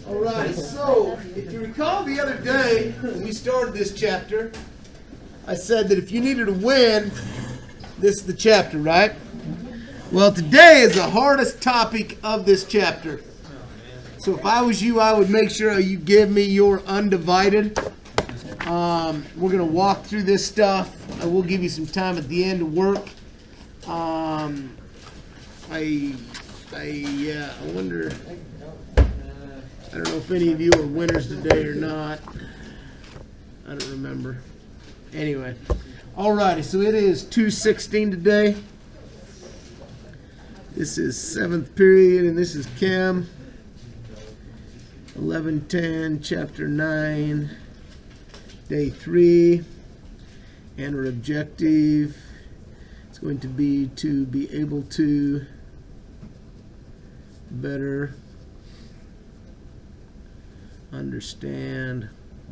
All right, so if you recall the other day when we started this chapter, I said that if you needed to win, this is the chapter, right? Well, today is the hardest topic of this chapter. So if I was you, I would make sure you give me your undivided. We're going to walk through this stuff. I will give you some time at the end to work. I wonder, I don't know if any of you are winners today or not. I don't remember. Anyway, alrighty, so it is 2:16 today. This is 7th period, and this is Chem. 11:10, chapter 9, day 3, and our objective is going to be able to better understand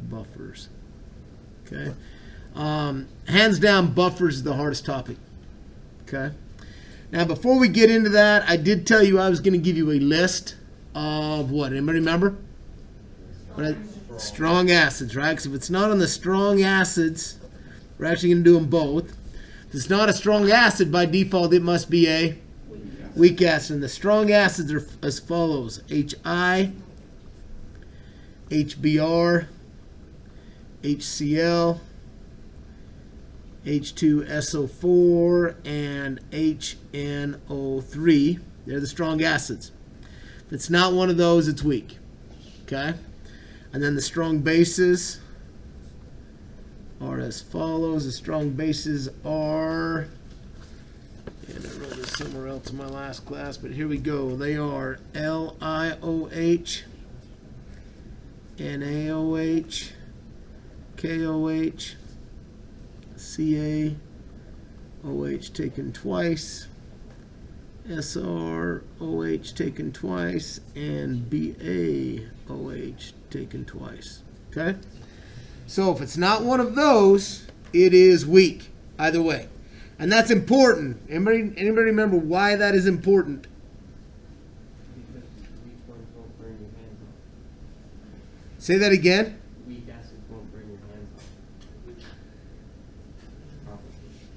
buffers. Okay. Hands down, buffers is the hardest topic. Okay. Now, before we get into that, I did tell you I was going to give you a list of what? Anybody remember? Strong acids, right? Because if it's not on the strong acids, we're actually going to do them both. If it's not a strong acid, by default, it must be a weak acid. And the strong acids are as follows: HI, HBr, HCl, H2SO4, and HNO3. They're the strong acids. If it's not one of those, it's weak. Okay? And then the strong bases are as follows. The strong bases are, and I wrote this somewhere else in my last class, but here we go. They are LiOH, NaOH, KOH, CaOH taken twice, SrOH taken twice, and BaOH taken twice. Okay? So if it's not one of those, it is weak, either way. And that's important. Anybody remember why that is important? Say that again. Weak acids won't burn your hands off.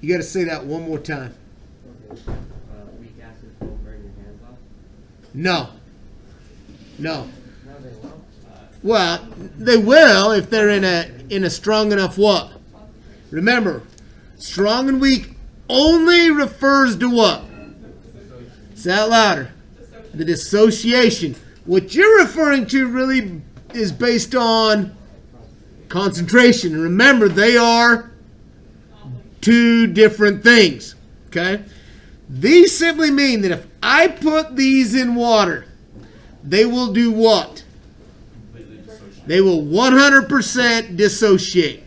You got to say that one more time. Okay. Weak acids won't burn your hands off? No. No, they won't. Well, they will if they're in a strong enough what? Remember, strong and weak only refers to what? Say that louder. The dissociation. What you're referring to really is based on concentration. And remember, they are two different things. Okay? These simply mean that if I put these in water, they will do what? They will 100% dissociate.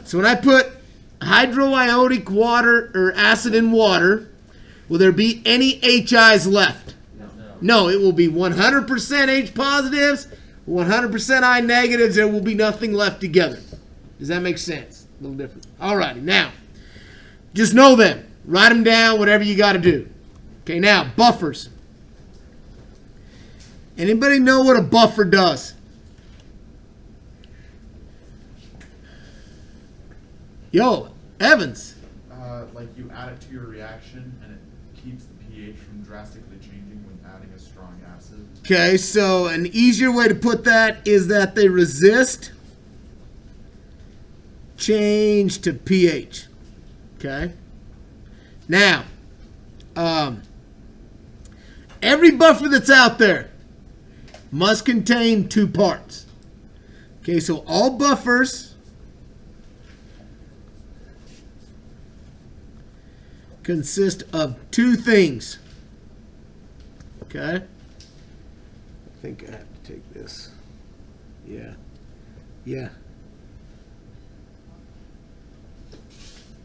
So when I put hydroiodic water or acid in water, will there be any HIs left? No, it will be 100% H positives, 100% I negatives. There will be nothing left together. Does that make sense? A little different. All righty. Now, just know them. Write them down, whatever you got to do. Okay, now, buffers. Anybody know what a buffer does? Yo, Evans. Like you add it to your reaction and it keeps the pH from drastically changing when adding a strong acid. Okay, so an easier way to put that is that they resist change to pH. Okay? Now, every buffer that's out there must contain two parts. Okay, so all buffers consist of two things. Okay? I think I have to take this. Yeah. Yeah.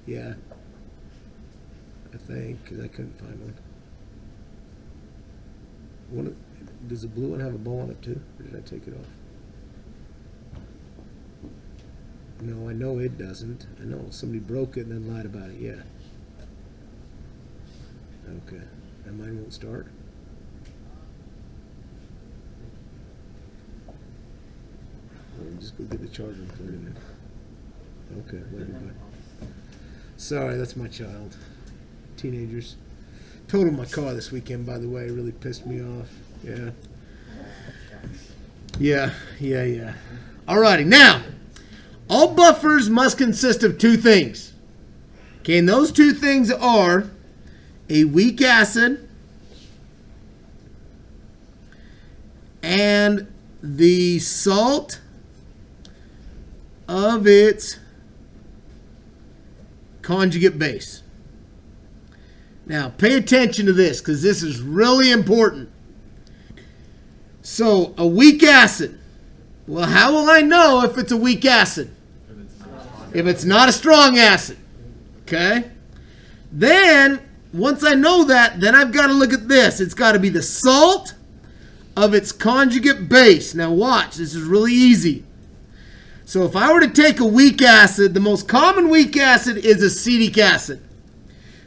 Yeah. I think, because I couldn't find one. Does the blue one have a bow on it too? Or did I take it off? No, I know it doesn't. I know somebody broke it and then lied about it. Yeah. Okay. And mine won't start. Just go get the charger and plug it in. Okay, love you, bud. Sorry, that's my child. Teenagers. Totaled my car this weekend, by the way. It really pissed me off. Yeah. Alrighty, now, all buffers must consist of two things. Okay, and those two things are a weak acid and the salt of its conjugate base. Now, pay attention to this because this is really important. So, a weak acid. Well, how will I know if it's a weak acid? If it's not a strong acid. Okay? Then, once I know that, then I've got to look at this. It's got to be the salt of its conjugate base. Now, watch. This is really easy. So, if I were to take a weak acid, the most common weak acid is acetic acid,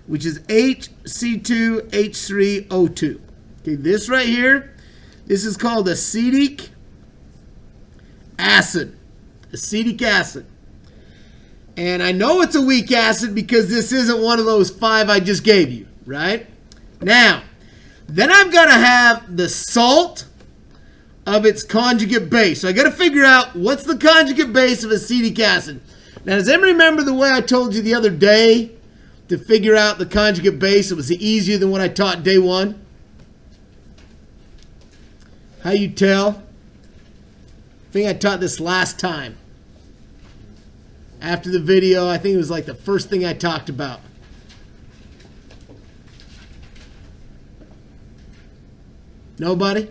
which is HC2H3O2. Okay, this right here, this is called acetic acid. Acetic acid. And I know it's a weak acid because this isn't one of those 5 I just gave you, right? Now, then I've got to have the salt of its conjugate base. So I got to figure out what's the conjugate base of acetic acid. Now, does anyone remember the way I told you the other day to figure out the conjugate base? It was easier than what I taught day 1. How you tell? I think I taught this last time. After the video, I think it was like the first thing I talked about. Nobody?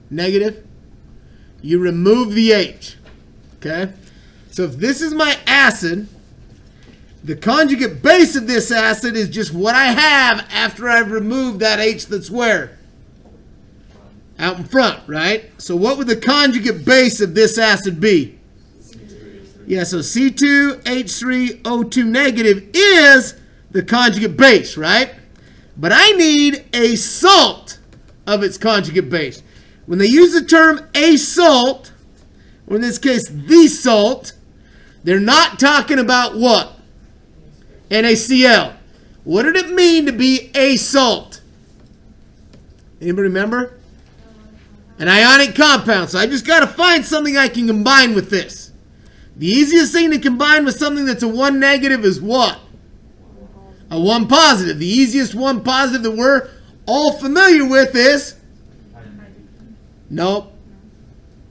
Negative? You remove the H. Okay? So if this is my acid, the conjugate base of this acid is just what I have after I've removed that H that's where? Out in front, right? So what would the conjugate base of this acid be? Yeah, so C2H3O2 negative is the conjugate base, right? But I need a salt of its conjugate base. When they use the term a salt, or in this case the salt, they're not talking about what? NaCl. What did it mean to be a salt? Anybody remember? An ionic compound. So I just got to find something I can combine with this. The easiest thing to combine with something that's a 1 negative is what? A 1 positive. The easiest 1 positive that we're all familiar with is? Nope.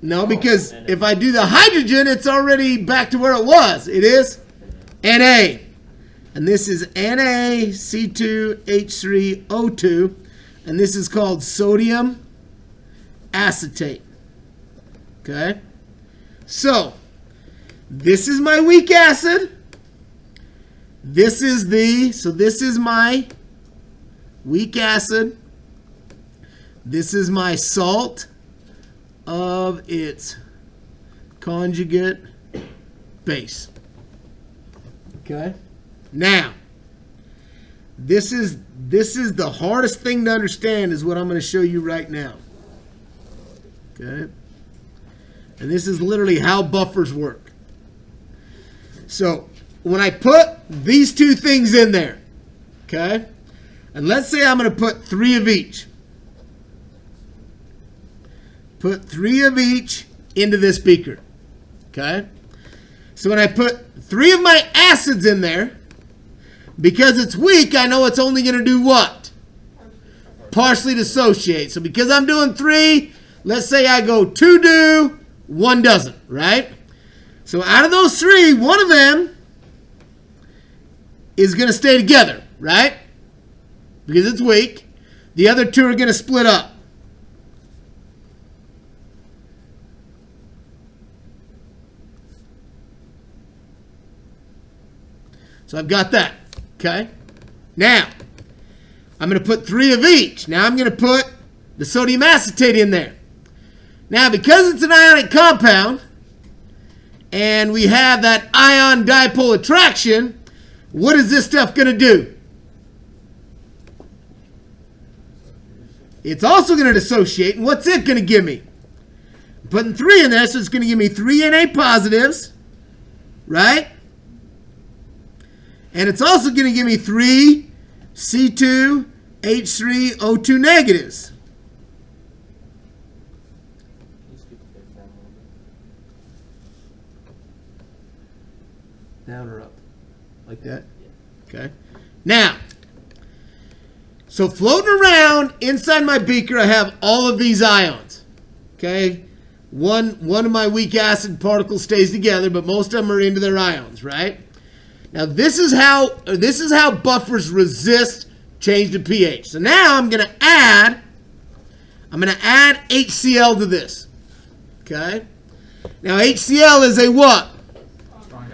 No, because if I do the hydrogen, it's already back to where it was. It is Na. And this is NaC2H3O2. And this is called sodium acetate. Okay? So, this is my weak acid. This is my weak acid. This is my salt of its conjugate base. Okay? Now, this is the hardest thing to understand is what I'm going to show you right now. Okay? And this is literally how buffers work. So, when I put these two things in there, okay? And let's say I'm going to put 3 of each. Put 3 of each into this beaker. Okay? So when I put 3 of my acids in there, because it's weak, I know it's only going to do what? Partially dissociate. So because I'm doing 3, let's say I go 2 do, 1 doesn't, right? So out of those 3, 1 of them is going to stay together, right? Because it's weak. The other 2 are going to split up. So I've got that, okay? Now, I'm going to put 3 of each. Now I'm going to put the sodium acetate in there. Now, because it's an ionic compound, and we have that ion dipole attraction, what is this stuff going to do? It's also going to dissociate. And what's it going to give me? I'm putting 3 in there, so it's going to give me 3 Na positives, right? And it's also going to give me 3 C2H3O2 negatives. Down or up? Like that? Okay. Now, so floating around inside my beaker, I have all of these ions. Okay? One of my weak acid particles stays together, but most of them are into their ions, right? Now, this is how buffers resist change to pH. So now I'm going to add HCl to this. Okay? Now, HCl is a what?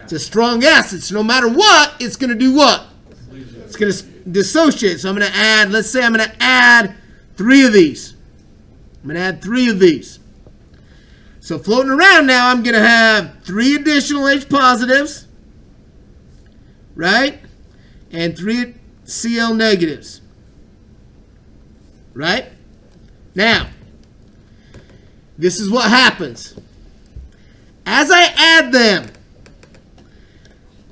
It's a strong acid. So no matter what, it's going to do what? It's going to dissociate. So I'm going to add, let's say I'm going to add 3 of these. I'm going to add 3 of these. So floating around now, I'm going to have 3 additional H positives, right? And 3 Cl negatives, right? Now, this is what happens. As I add them,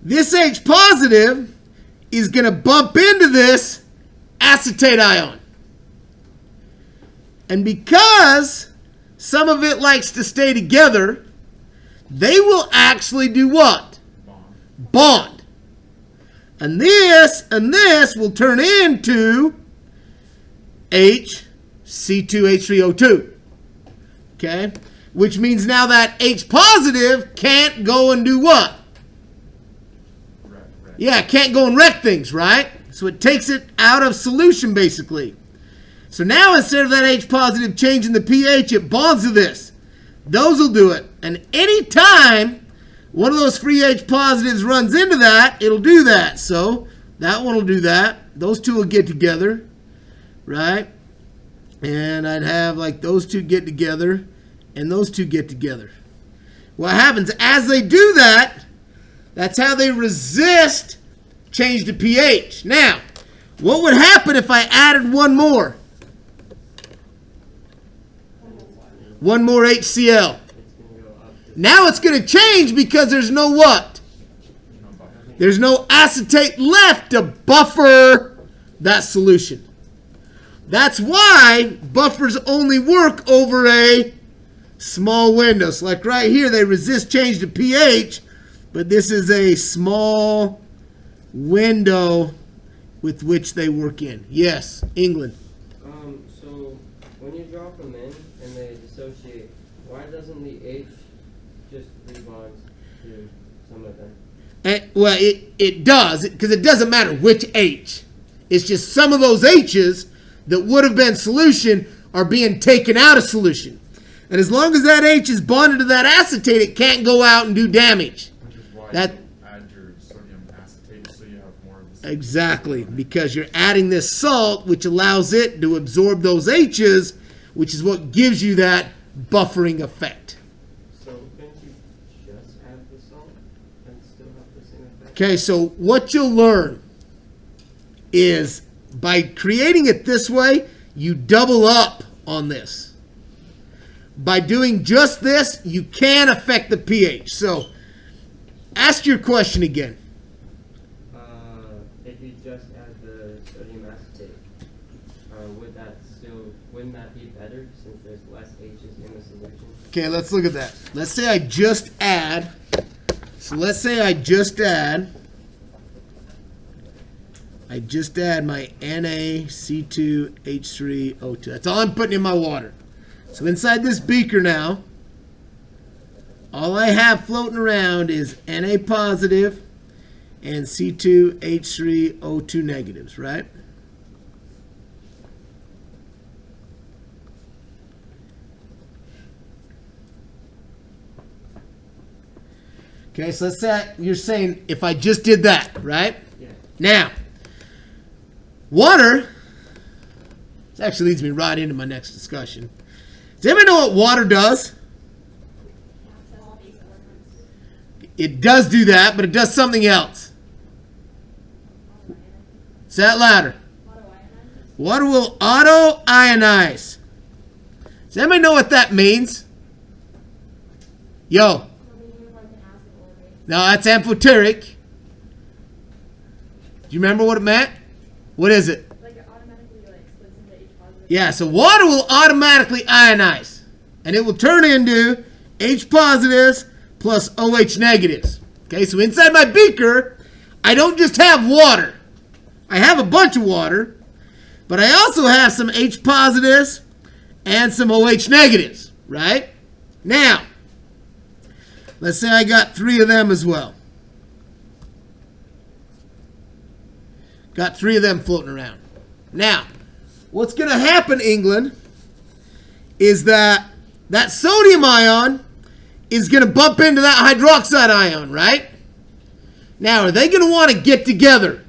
this H positive is going to bump into this acetate ion. And because some of it likes to stay together, they will actually do what? Bond. And this will turn into C2H3O2. Okay? Which means now that H positive can't go and do what? Yeah, it can't go and wreck things, right? So it takes it out of solution, basically. So now instead of that H positive changing the pH, it bonds to this. Those will do it. And any time one of those free H positives runs into that, it'll do that. So that one will do that. Those two will get together, right? And I'd have like those two get together and those two get together. What happens as they do that, that's how they resist change to pH. Now, what would happen if I added one more? One more HCl. Now it's going to change because there's no what? There's no acetate left to buffer that solution. That's why buffers only work over a small window. So like right here, they resist change to pH, but this is a small window with which they work in. Yes, England. So when you drop them in and they dissociate, why doesn't the H just rebond to some of them? Well, it does, because it doesn't matter which H. It's just some of those H's that would have been solution are being taken out of solution. And as long as that H is bonded to that acetate, it can't go out and do damage. Which is why That- you add your sodium acetate so you have more of this. Exactly, because you're adding this salt, which allows it to absorb those H's, which is what gives you that buffering effect. So can't you just add the salt and still have the same effect? Okay, so what you'll learn is by creating it this way, you double up on this. By doing just this, you can affect the pH. So ask your question again. If you just add the sodium acetate, wouldn't that be better since there's less H's in the solution? Okay, let's look at that. Let's say I just add. So let's say I just add my NaC2H3O2. That's all I'm putting in my water. So inside this beaker now, all I have floating around is Na positive and C2H3O2 negatives, right? Okay, so let's say you're saying if I just did that, right? Yeah. Now, water, this actually leads me right into my next discussion. Does anybody know what water does? It does do that, but it does something else. Say that louder. Water will auto-ionize. Does anybody know what that means? Yo. No, that's amphoteric. Do you remember what it meant? What is it? Like it automatically splits into H positive. Yeah, so water will automatically ionize. And it will turn into H positives plus OH negatives. Okay, so inside my beaker, I don't just have water. I have a bunch of water, but I also have some H positives and some OH negatives, right? Now, let's say I got 3 of them as well. Got 3 of them floating around. Now, what's going to happen, England, is that sodium ion is going to bump into that hydroxide ion, right? Now, are they going to want to get together?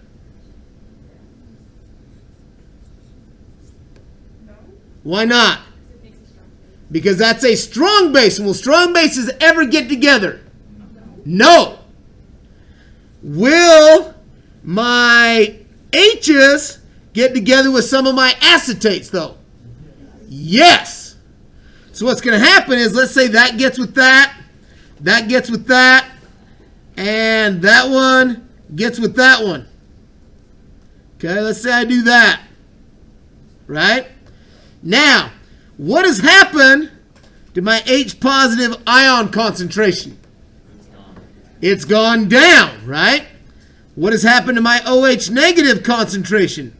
No? Why not? It makes a strong base. Because that's a strong base. And will strong bases ever get together? No. Will my H's get together with some of my acetates, though? Yes. So what's going to happen is, let's say that gets with that gets with that, and that one gets with that one. Okay, let's say I do that. Right? Now, what has happened to my H positive ion concentration? It's gone down, right? What has happened to my OH negative concentration?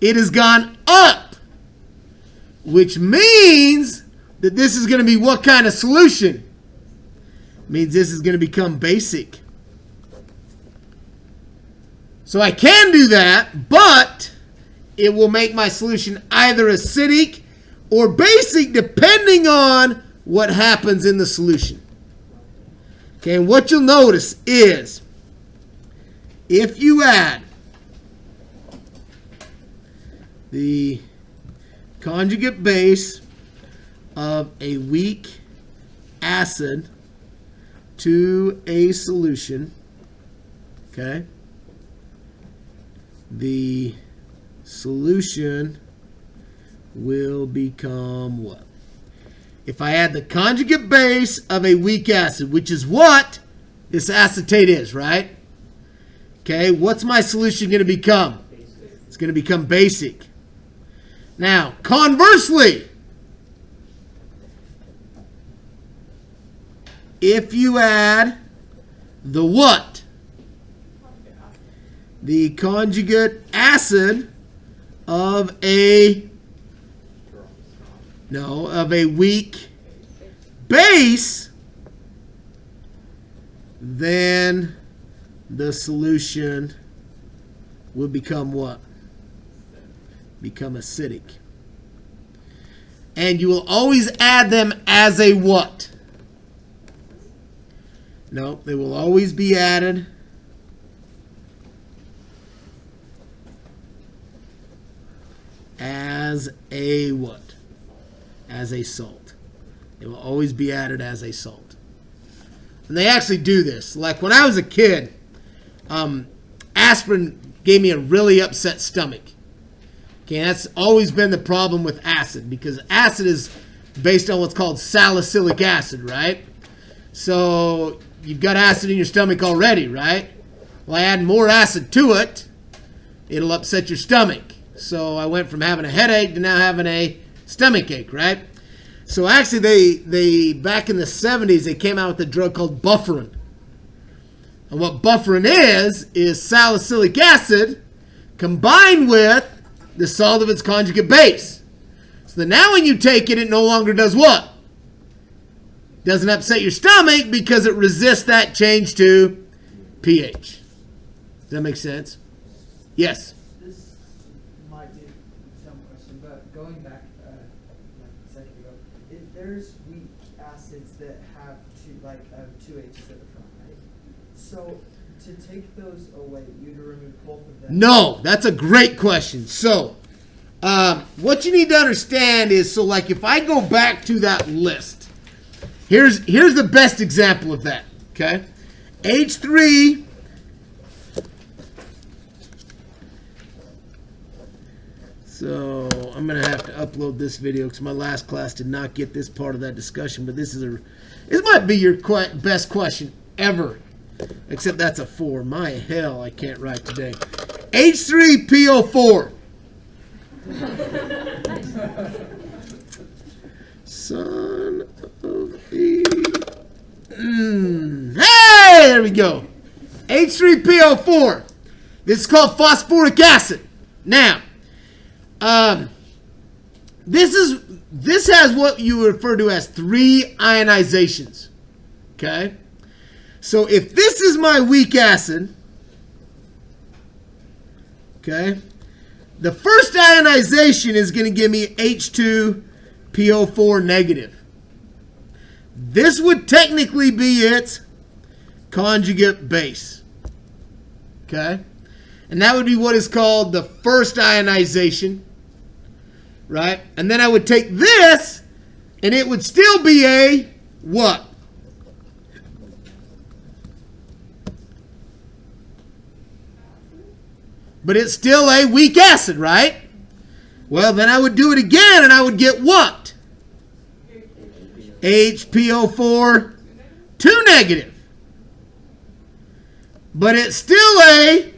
It has gone up, which means that this is going to be what kind of solution? Means this is going to become basic. So I can do that, but it will make my solution either acidic or basic depending on what happens in the solution. Okay, and what you'll notice is if you add the conjugate base of a weak acid to a solution, okay, the solution will become what? If I add the conjugate base of a weak acid, which is what this acetate is, right? Okay, what's my solution going to become? It's going to become basic. Now, conversely, if you add the what? The conjugate acid of a weak base, then the solution will become what? Become acidic. And you will always add them as a what? No, they will always be added as a what? As a salt. They will always be added as a salt. And they actually do this. Like when I was a kid, aspirin gave me a really upset stomach. Okay, and that's always been the problem with acid, because acid is based on what's called salicylic acid, right? So you've got acid in your stomach already, right? Well, I add more acid to it, it'll upset your stomach. So I went from having a headache to now having a stomach ache, right? So actually they back in the 70s, they came out with a drug called bufferin. And what bufferin is salicylic acid combined with the salt of its conjugate base. So that now when you take it, it no longer does what? Doesn't upset your stomach because it resists that change to pH. Does that make sense? Yes? This might be a dumb question, but going back like a second ago, if there's weak acids that have two H's at the front, right? So to take those away, you'd remove both of them? No, that's a great question. So what you need to understand is, so like if I go back to that list, here's the best example of that, okay? H3 I'm gonna have to upload this video because my last class did not get this part of that discussion. But this might be your best question ever, except that's a 4. My hell, I can't write today. H3PO4. Son of a. Hey, there we go. H3PO4. This is called phosphoric acid. Now, this has what you refer to as 3 ionizations. Okay? So if this is my weak acid, okay, the first ionization is going to give me H2PO4 negative. This would technically be its conjugate base. Okay? And that would be what is called the first ionization. Right? And then I would take this, and it would still be a what? But it's still a weak acid, right? Well, then I would do it again, and I would get what? HPO4 2 negative. But it's still a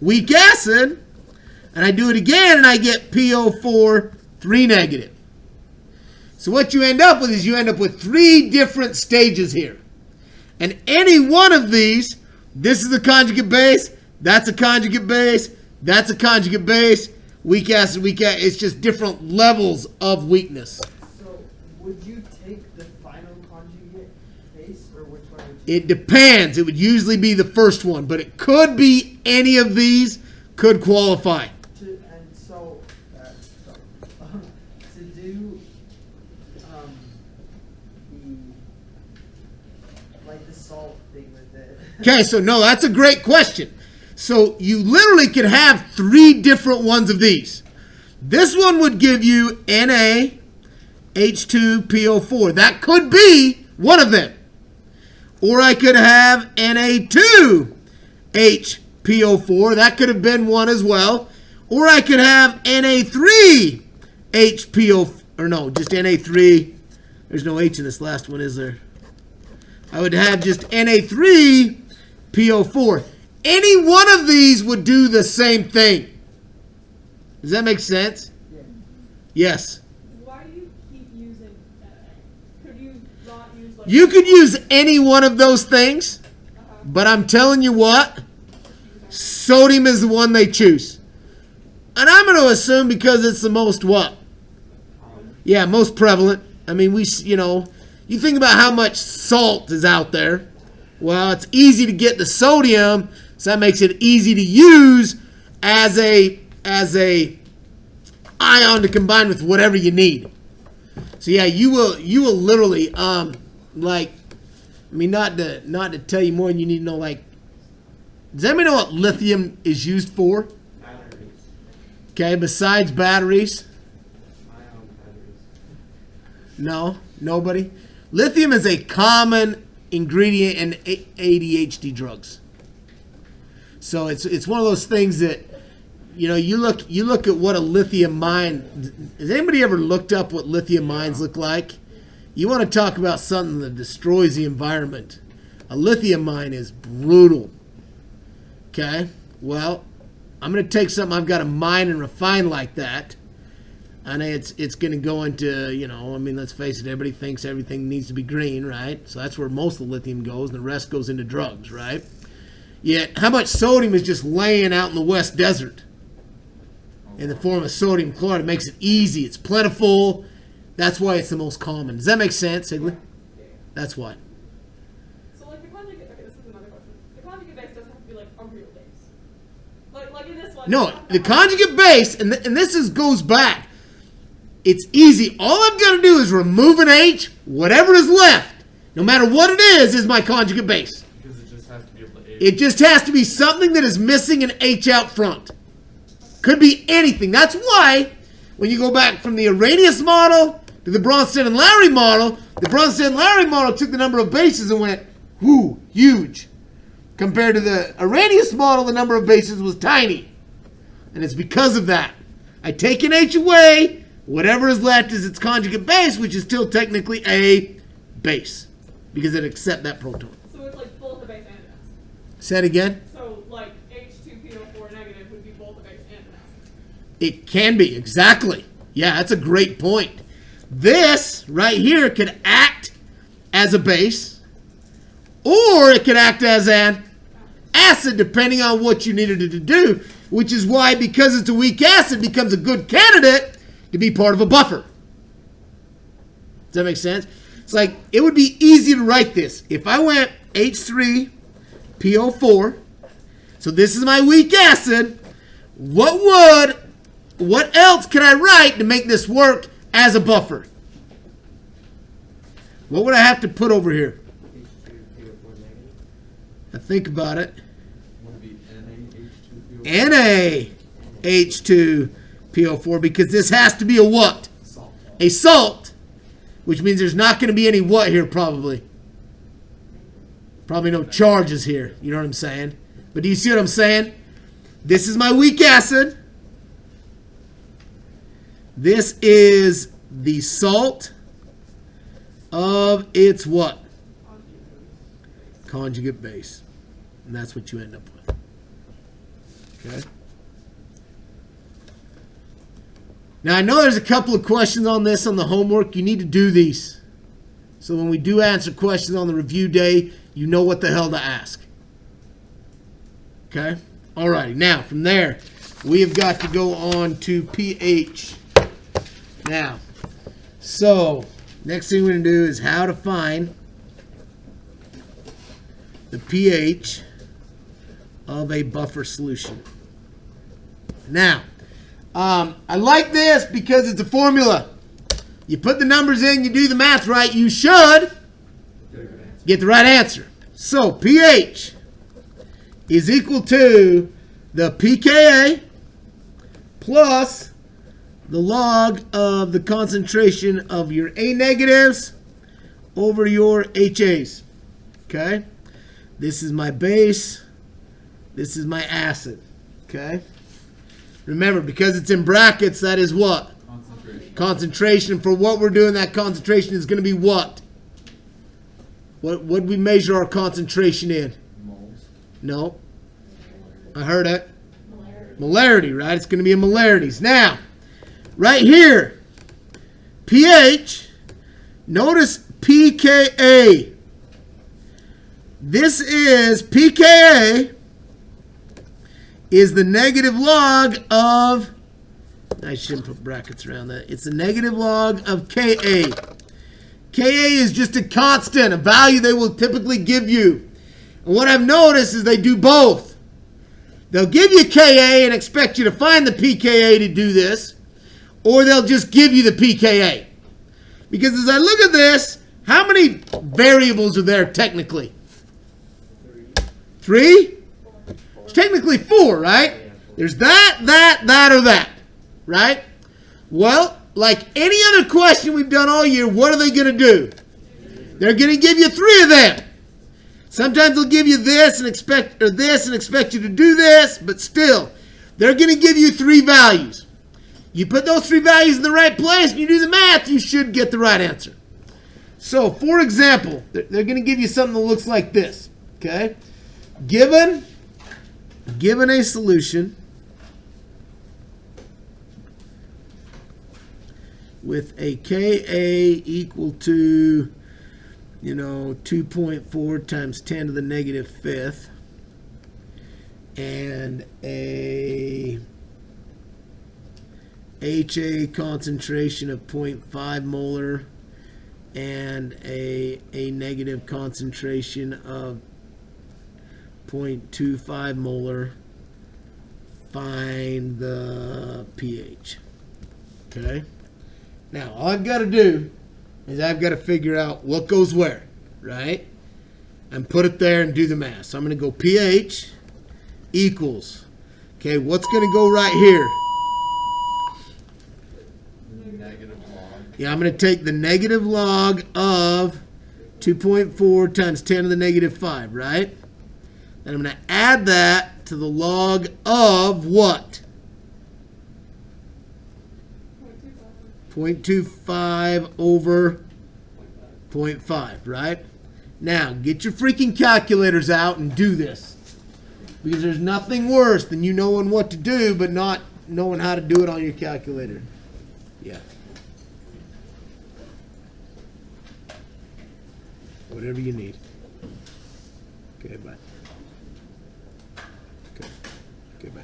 weak acid. And I do it again, and I get PO4 3 negative. So what you end up with is you end up with 3 different stages here. And any one of these, this is a conjugate base, that's a conjugate base, that's a conjugate base, weak acid, it's just different levels of weakness. So would you take the final conjugate base, or which one would you? It depends. It would usually be the first one, but it could be any of these could qualify. To do the salt thing with it. Okay, so no, that's a great question. So you literally could have 3 different ones of these. This one would give you NaH2PO4. That could be one of them. Or I could have Na2HPO4. That could have been one as well. Or I could have Na3HPO, or no, just Na3. There's no H in this last one, is there? I would have just Na3PO4. Any one of these would do the same thing. Does that make sense? Yeah. Yes. Why do you keep using could you not use like... You could use any one of those things, but I'm telling you what, sodium is the one they choose. And I'm going to assume because it's the most what? Yeah, most prevalent. I mean, you think about how much salt is out there. Well, it's easy to get the sodium, so that makes it easy to use as a ion to combine with whatever you need. So yeah, you will literally not to tell you more than you need to know. Like, does anybody know what lithium is used for? Batteries. Okay, besides batteries. Ion batteries. No, nobody. Lithium is a common ingredient in ADHD drugs. So it's one of those things that, you look at what a lithium mine. Has anybody ever looked up what lithium mines look like? You want to talk about something that destroys the environment. A lithium mine is brutal. Okay, well, I'm going to take something I've got to mine and refine like that. And it's going to go into, let's face it, everybody thinks everything needs to be green, right? So that's where most of the lithium goes, and the rest goes into drugs, right? Yet, how much sodium is just laying out in the West Desert in the form of sodium chloride? It makes it easy. It's plentiful. That's why it's the most common. Does that make sense, Higley? That's why. So like the conjugate, okay, this is another question. The conjugate base doesn't have to be like a real base. Like in this one. No, the conjugate base, and this goes back. It's easy. All I've got to do is remove an H. Whatever is left, no matter what it is my conjugate base. Because it just has to be able to. It just has to be something that is missing an H out front. Could be anything. That's why when you go back from the Arrhenius model to the Bronsted and Lowry model, the Bronsted and Lowry model took the number of bases and went, whoo, huge. Compared to the Arrhenius model, the number of bases was tiny. And it's because of that. I take an H away. Whatever is left is its conjugate base, which is still technically a base because it accepts that proton. So it's like both a base and an acid. Say it again. So like H2PO4 negative would be both a base and an acid. It can be, exactly. Yeah, that's a great point. This right here could act as a base, or it could act as an acid, depending on what you needed it to do, which is why, because it's a weak acid, it becomes a good candidate to be part of a buffer. Does that make sense? It's like, it would be easy to write this. If I went H3PO4, so this is my weak acid, what else can I write to make this work as a buffer? What would I have to put over here? H2PO4 negative. Now think about it. Would it be NaH2PO4, because this has to be a what? Salt. A salt, which means there's not going to be any what here probably. Probably no charges here. You know what I'm saying? But do you see what I'm saying? This is my weak acid. This is the salt of its what? Conjugate base. And that's what you end up with. Okay? Now, I know there's a couple of questions on this on the homework. You need to do these. So when we do answer questions on the review day, you know what the hell to ask. Okay? Alrighty. Now, from there, we have got to go on to pH. Now, so, next thing we're going to do is how to find the pH of a buffer solution. Now, I like this because it's a formula. You put the numbers in, you do the math right, you should get the right answer. So, pH is equal to the pKa plus the log of the concentration of your A negatives over your HAs. Okay? This is my base. This is my acid. Okay? Remember, because it's in brackets, that is what? Concentration. Concentration. For what we're doing, that concentration is going to be what? What would we measure our concentration in? Moles. No. I heard it. Molarity, right? It's going to be in molarities. Now, right here, pH, notice pKa. This is, pKa is the negative log of, I shouldn't put brackets around that. It's the negative log of Ka. Ka is just a constant, a value they will typically give you. And what I've noticed is they do both. They'll give you Ka and expect you to find the pKa to do this, or they'll just give you the pKa. Because as I look at this, how many variables are there technically? 3? It's technically 4, right? There's that, or that, right? Well, like any other question we've done all year, what are they going to do? They're going to give you 3 of them. Sometimes they'll give you this and expect you to do this, but still, they're going to give you 3 values. You put those 3 values in the right place and you do the math, you should get the right answer. So, for example, they're going to give you something that looks like this. Okay? Given a solution with a Ka equal to, 2.4 times 10 to the negative 5th and a HA concentration of 0.5 molar and a negative concentration of 0.25 molar, find the pH. Okay? Now, all I've got to do is I've got to figure out what goes where, right? And put it there and do the math. So I'm going to go pH equals, okay, what's going to go right here? Negative log. Yeah, I'm going to take the negative log of 2.4 times 10 to the negative 5, right? And I'm going to add that to the log of what? 0.25 over 0.5, right? Now, get your freaking calculators out and do this. Because there's nothing worse than you knowing what to do, but not knowing how to do it on your calculator. Yeah. Whatever you need. Okay, bye. Okay, bye.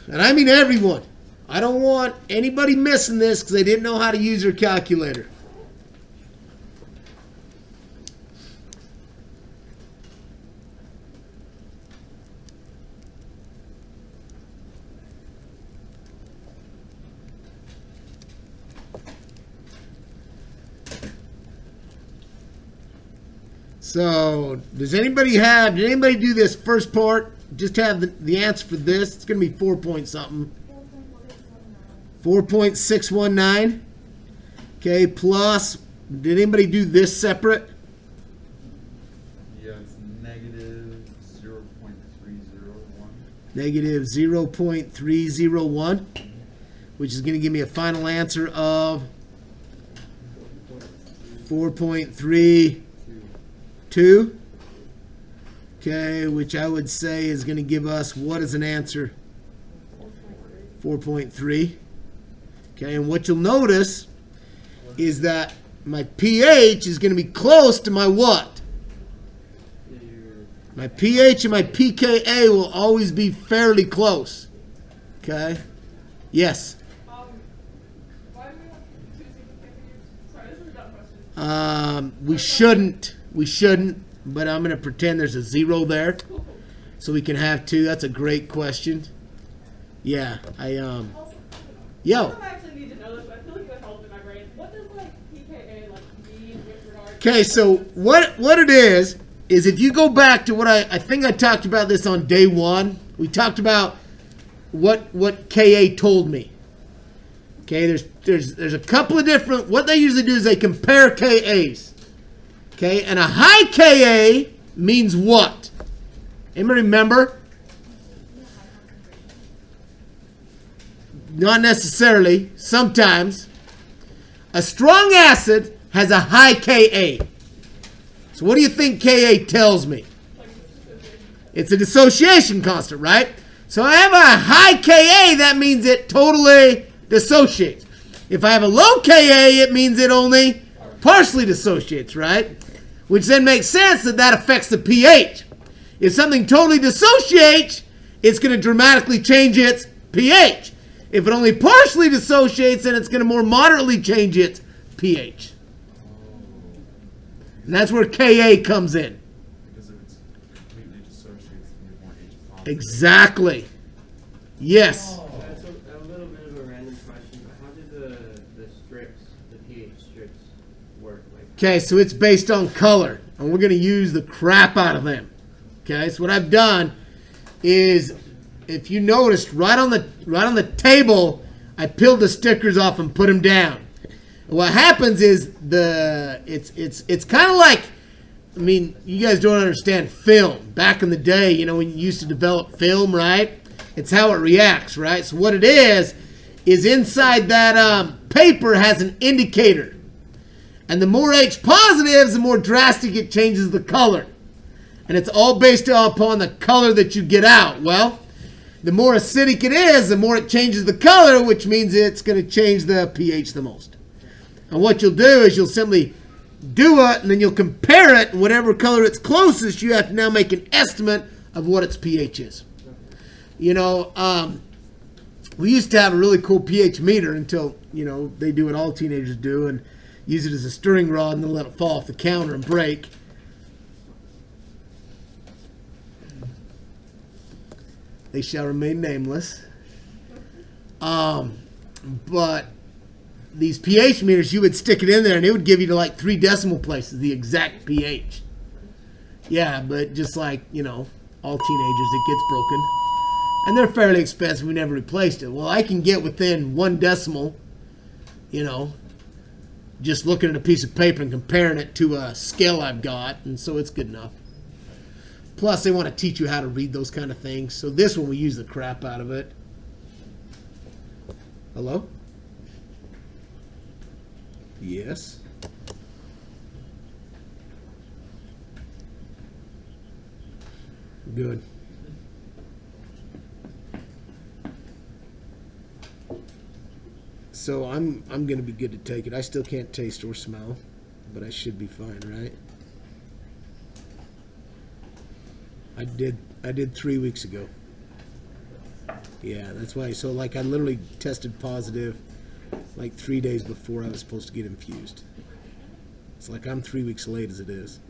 And I mean everyone. I don't want anybody missing this because they didn't know how to use their calculator. So, did anybody do this first part? Just have the answer for this. It's going to be 4 point something. 4.619. Okay, plus, did anybody do this separate? Yeah, it's negative 0.301. Negative 0.301, which is going to give me a final answer of 4.32. Okay, which I would say is going to give us what is an answer? 4.3. Okay, and what you'll notice is that my pH is going to be close to my what? My pH and my pKa will always be fairly close. Okay? Yes? Why do we have two secret figures? Sorry, this is a dumb question. We shouldn't, but I'm going to pretend there's a 0 there so we can have 2. That's a great question. Yeah, Also, yo. I actually need to know this, but I feel like it would help in my brain. What does like pKa like mean with regard? Okay, so what it is if you go back to what I think I talked about this on day 1. We talked about what Ka told me. Okay, there's a couple of different. What they usually do is they compare Kas. Okay, and a high Ka means what? Anybody remember? Not necessarily. Sometimes. A strong acid has a high Ka. So what do you think Ka tells me? It's a dissociation constant, right? So I have a high Ka, that means it totally dissociates. If I have a low Ka, it means it only partially dissociates, right? Which then makes sense that affects the pH. If something totally dissociates, it's going to dramatically change its pH. If it only partially dissociates, then it's going to more moderately change its pH. And that's where Ka comes in. Because if it's completely dissociates, then you have more H positive. Exactly. Yes. That's a little bit of a random question, but how do the strips, the pH strips, work? Okay, so it's based on color, and we're going to use the crap out of them. Okay, so what I've done is, if you noticed, right on the table, I peeled the stickers off and put them down. And what happens is it's kind of like, I mean, you guys don't understand film. Back in the day, you know, when you used to develop film, right? It's how it reacts, right? So what it is inside that paper has an indicator. And the more H positives, the more drastic it changes the color. And it's all based upon the color that you get out. Well, the more acidic it is, the more it changes the color, which means it's going to change the pH the most. And what you'll do is you'll simply do it, and then you'll compare it, and whatever color it's closest, you have to now make an estimate of what its pH is. You know, we used to have a really cool pH meter until, you know, they do what all teenagers do and use it as a stirring rod and then let it fall off the counter and break. They shall remain nameless. But these pH meters, you would stick it in there and it would give you to like 3 decimal places the exact pH. Yeah, but just like, you know, all teenagers, it gets broken. And they're fairly expensive. We never replaced it. Well, I can get within 1 decimal, you know, just looking at a piece of paper and comparing it to a scale I've got, and so it's good enough. Plus, they want to teach you how to read those kind of things. So this one, we use the crap out of it. Hello? Yes. Good. So I'm gonna be good to take it. I still can't taste or smell, but I should be fine, right? I did 3 weeks ago. Yeah, that's why. So like I literally tested positive like 3 days before I was supposed to get infused. It's like I'm 3 weeks late as it is.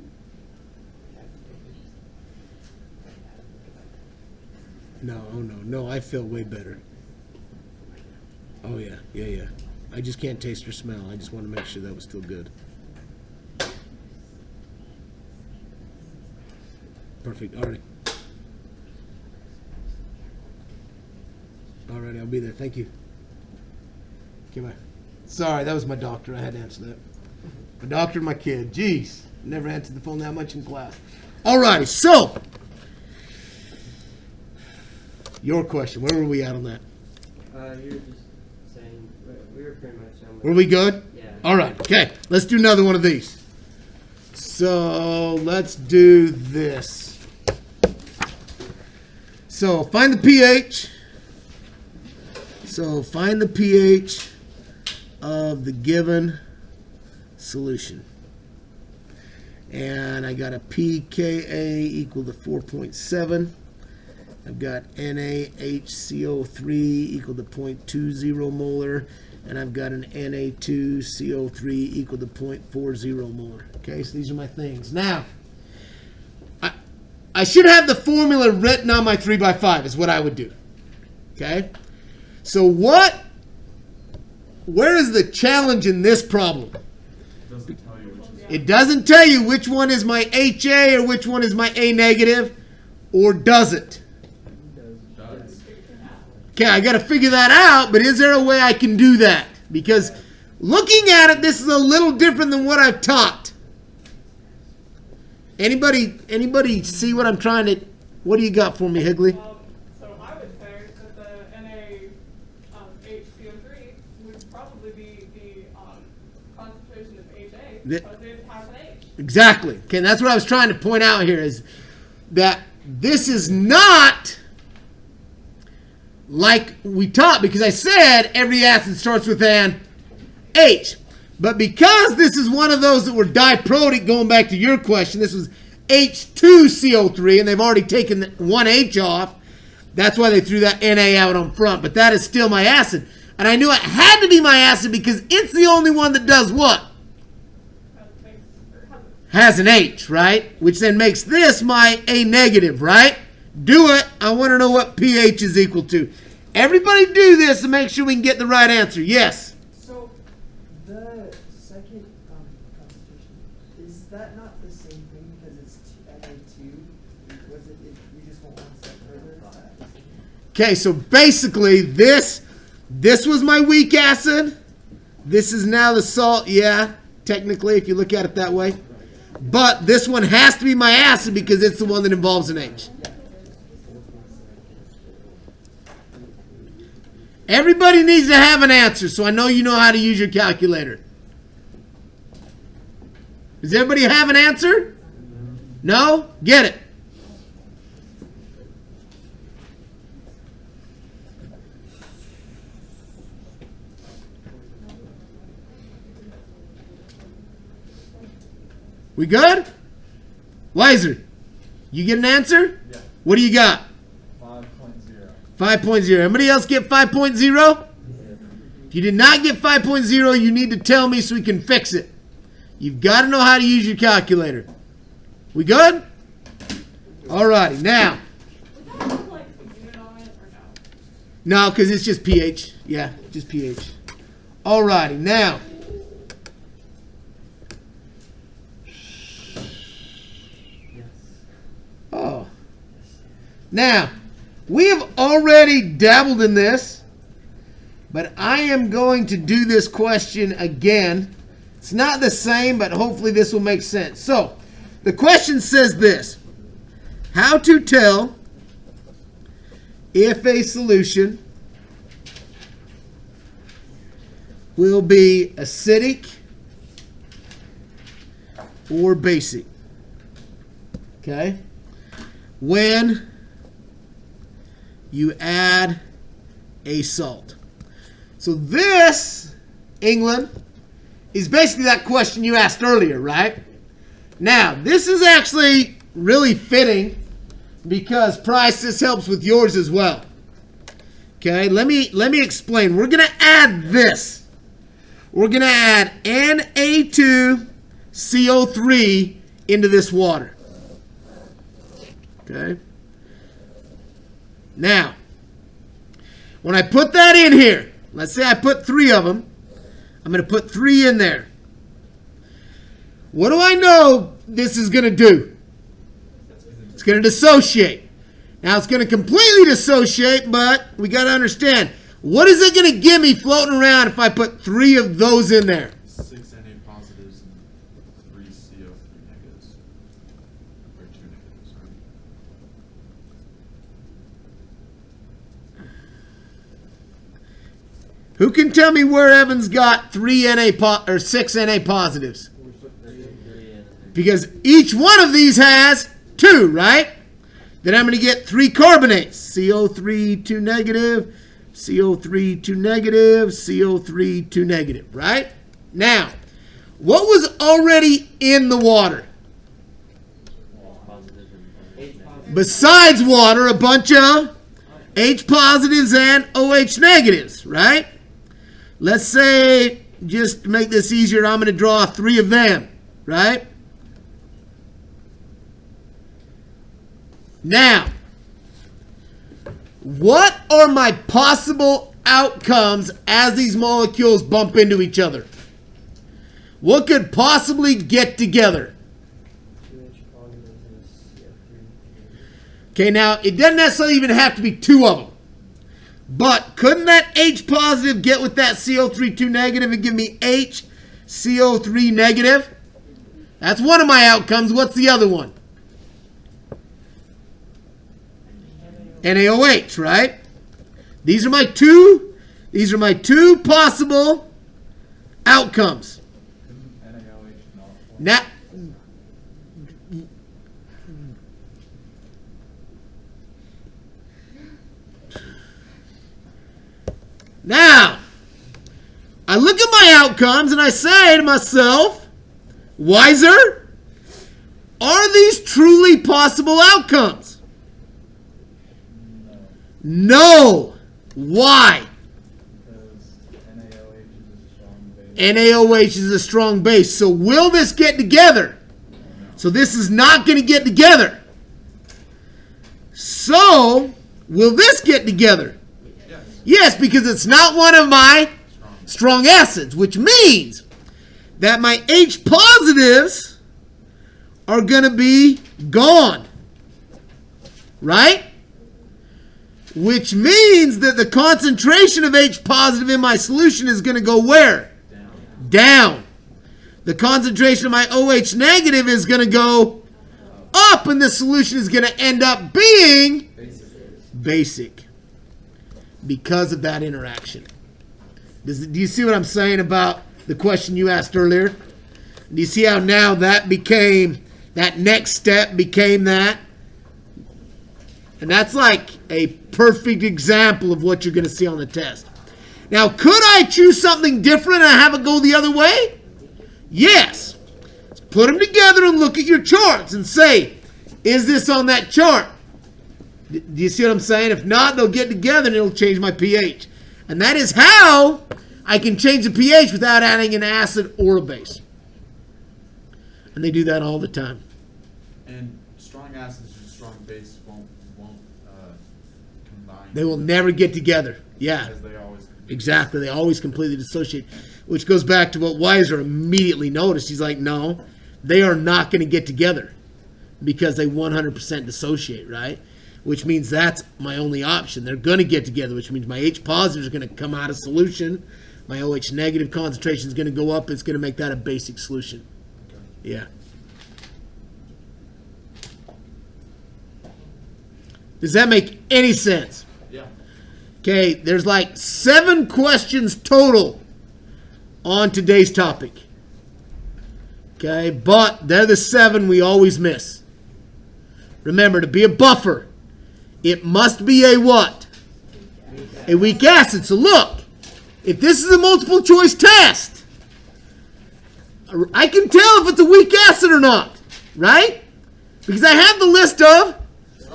No, oh no, I feel way better. Oh yeah. I just can't taste or smell. I just want to make sure that was still good. Perfect. Alrighty. Alrighty, I'll be there. Thank you. Okay, bye. Sorry, that was my doctor. I had to answer that. My doctor and my kid. Jeez. Never answered the phone that much in class. Alrighty, so. Your question. Where were we at on that? You were just saying, we were pretty much on. Were we good? Yeah. Alright, okay. Let's do another one of these. So, let's do this. So, find the pH. So, find the pH of the given solution. And I got a pKa equal to 4.7. I've got NaHCO3 equal to 0.20 molar. And I've got an Na2CO3 equal to 0.40 molar. Okay, so these are my things. Now, I should have the formula written on my 3x5 is what I would do. Okay? So where is the challenge in this problem? It doesn't tell you which one is my HA or which one is my A negative, or does it? Okay, I got to figure that out, but is there a way I can do that? Because looking at it, this is a little different than what I've taught. Anybody see what I'm trying to... What do you got for me, Higley? So I would say that the NaHCO3 would probably be the concentration of HA because it has an H. Exactly. Okay, and that's what I was trying to point out here is that this is not like we taught, because I said every acid starts with an H. But because this is one of those that were diprotic, going back to your question, this was H2CO3, and they've already taken one H off. That's why they threw that Na out on front. But that is still my acid. And I knew it had to be my acid because it's the only one that does what? Has an H, right? Which then makes this my A negative, right? Do it. I want to know what pH is equal to. Everybody do this and make sure we can get the right answer. Yes? So, the second concentration, is that not the same thing because it's Na2? Was it, you just want one step further? Okay, so basically this was my weak acid. This is now the salt, yeah, technically, if you look at it that way. But this one has to be my acid because it's the one that involves an H. Everybody needs to have an answer, so I know you know how to use your calculator. Does everybody have an answer? No? Get it. We good? Wiser, you get an answer? Yeah. What do you got? 5.0. 5.0. Everybody else get 5.0? If you did not get 5.0, you need to tell me so we can fix it. You've got to know how to use your calculator. We good? Alrighty, now. Would that have like a unit on it or no? No, because it's just pH. Yeah, just pH. Alrighty, now. Oh. Now, we have already dabbled in this, but I am going to do this question again. It's not the same, but hopefully this will make sense. So, the question says this: how to tell if a solution will be acidic or basic. Okay? When you add a salt. So this, England, is basically that question you asked earlier, right? Now, this is actually really fitting because, Price, this helps with yours as well. Okay, let me explain. We're going to add this. We're going to add Na2CO3 into this water. Okay. Now, when I put that in here, let's say I put 3 of them. I'm going to put 3 in there. What do I know this is going to do? It's going to dissociate. Now, it's going to completely dissociate, but we got to understand, what is it going to give me floating around if I put 3 of those in there? 6 Na positives and 3 CO3 negatives. Or 2 negatives, right? Who can tell me where Evan's got 6 Na positives? Because each one of these has 2, right? Then I'm going to get 3 carbonates. CO3, 2 negative, CO3, 2 negative, CO3, 2 negative, right? Now, what was already in the water? Besides water, a bunch of H positives and OH negatives, right? Let's say, just to make this easier, I'm going to draw 3 of them, right? Now, what are my possible outcomes as these molecules bump into each other? What could possibly get together? Okay, now, it doesn't necessarily even have to be 2 of them. But couldn't that H positive get with that CO3 2 negative and give me H CO3 negative? That's one of my outcomes. What's the other one? NaOH, right? These are my two possible outcomes. Now, I look at my outcomes and I say to myself, Wiser, are these truly possible outcomes? No. Why? Because NaOH is a strong base. So will this get together? So this is not going to get together. So will this get together? Yes, because it's not one of my strong acids, which means that my H positives are going to be gone. Right? Which means that the concentration of H positive in my solution is going to go where? Down. The concentration of my OH negative is going to go up, and the solution is going to end up being basic because of that interaction. Do you see what I'm saying about the question you asked earlier? Do you see how now that next step became that? And that's like a perfect example of what you're going to see on the test. Now, could I choose something different and have it go the other way? Yes. Let's put them together and look at your charts and say, is this on that chart? Do you see what I'm saying? If not, they'll get together and it'll change my pH. And that is how I can change the pH without adding an acid or a base. And they do that all the time. And strong acids and strong base won't combine. They will never get together. Yeah. As they always do. Exactly. They always completely dissociate, which goes back to what Weiser immediately noticed. He's like, no, they are not going to get together because they 100% dissociate, right? Which means that's my only option. They're going to get together, which means my H positive is going to come out of solution. My OH negative concentration is going to go up. It's going to make that a basic solution. Okay. Yeah. Does that make any sense? Yeah. Okay, there's like 7 questions total on today's topic. Okay, but they're the 7 we always miss. Remember, to be a buffer, it must be a what? A weak acid. So look, if this is a multiple choice test, I can tell if it's a weak acid or not, right? Because I have the list of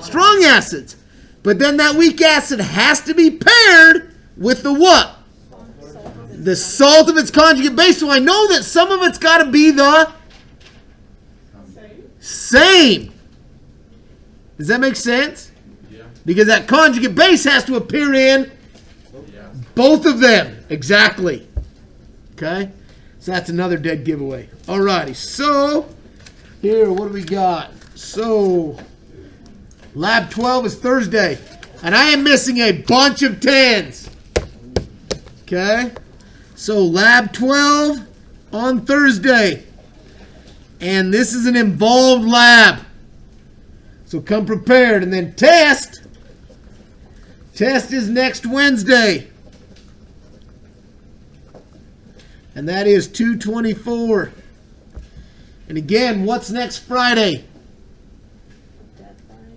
strong acids. But then that weak acid has to be paired with the what? The salt of its conjugate base. So I know that some of it's got to be the same. Does that make sense? Yeah. Because that conjugate base has to appear in Yeah. both of them. Exactly. Okay? So that's another dead giveaway. Alrighty. So, here, what do we got? So, Lab 12 is Thursday. And I am missing a bunch of 10s. Okay? So, Lab 12 on Thursday. And this is an involved lab. So come prepared. And then test. Test is next Wednesday. And that is 2/24. And again, what's next Friday?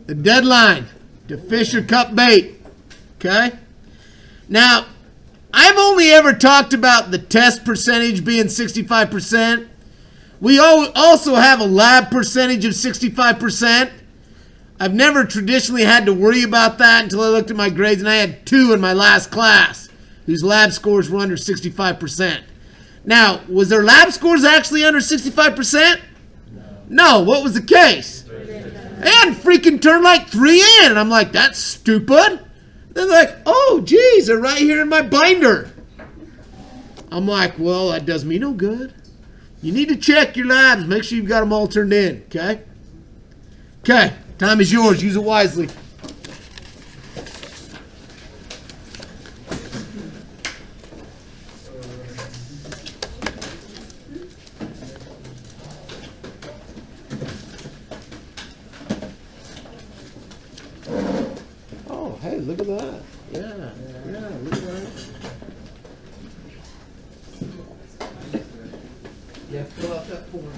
The deadline to fish or cut bait. Okay? Now, I've only ever talked about the test percentage being 65%. We also have a lab percentage of 65%. I've never traditionally had to worry about that until I looked at my grades, and I had 2 in my last class whose lab scores were under 65%. Now, was their lab scores actually under 65%? No. What was the case? They hadn't freaking turned like 3 in. And I'm like, that's stupid. They're like, oh, geez, they're right here in my binder. I'm like, well, that does me no good. You need to check your labs. Make sure you've got them all turned in, okay? Okay, time is yours. Use it wisely. Oh, hey, look at that. Yeah, look at that. Yeah, fill out that form.